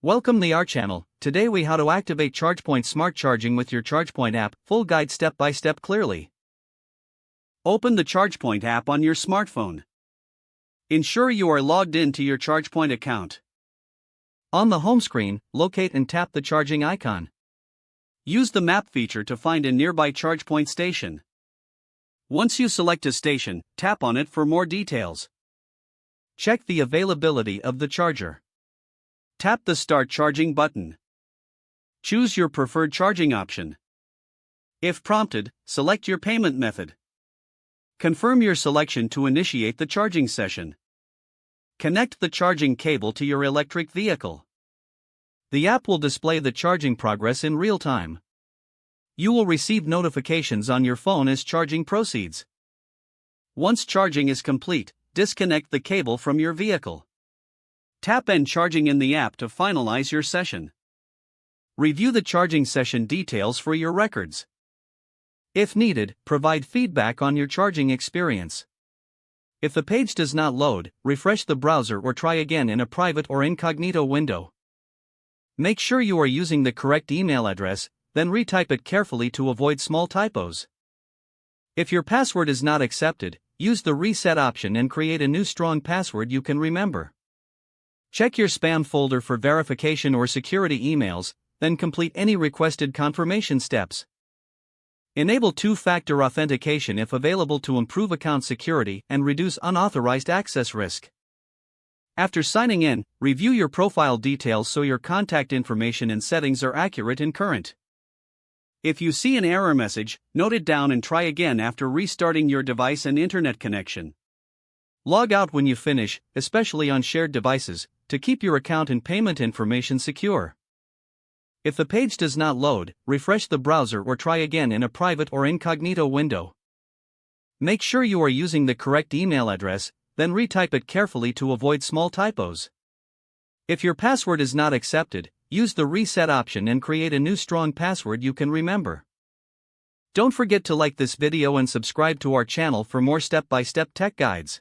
Welcome to our channel. Today we how to activate ChargePoint smart charging with your ChargePoint app. Full guide step by step clearly. Open the ChargePoint app on your smartphone. Ensure you are logged in to your ChargePoint account. On the home screen, locate and tap the charging icon. Use the map feature to find a nearby ChargePoint station. Once you select a station, tap on it for more details. Check the availability of the charger. Tap the Start Charging button. Choose your preferred charging option. If prompted, select your payment method. Confirm your selection to initiate the charging session. Connect the charging cable to your electric vehicle. The app will display the charging progress in real time. You will receive notifications on your phone as charging proceeds. Once charging is complete, disconnect the cable from your vehicle. Tap End Charging in the app to finalize your session. Review the charging session details for your records. If needed, provide feedback on your charging experience. If the page does not load, refresh the browser or try again in a private or incognito window. Make sure you are using the correct email address, then retype it carefully to avoid small typos. If your password is not accepted, use the reset option and create a new strong password you can remember. Check your spam folder for verification or security emails, then complete any requested confirmation steps. Enable two-factor authentication if available to improve account security and reduce unauthorized access risk. After signing in, review your profile details so your contact information and settings are accurate and current. If you see an error message, note it down and try again after restarting your device and internet connection. Log out when you finish, especially on shared devices, to keep your account and payment information secure. If the page does not load, refresh the browser or try again in a private or incognito window. Make sure you are using the correct email address, then retype it carefully to avoid small typos. If your password is not accepted, use the reset option and create a new strong password you can remember. Don't forget to like this video and subscribe to our channel for more step-by-step tech guides.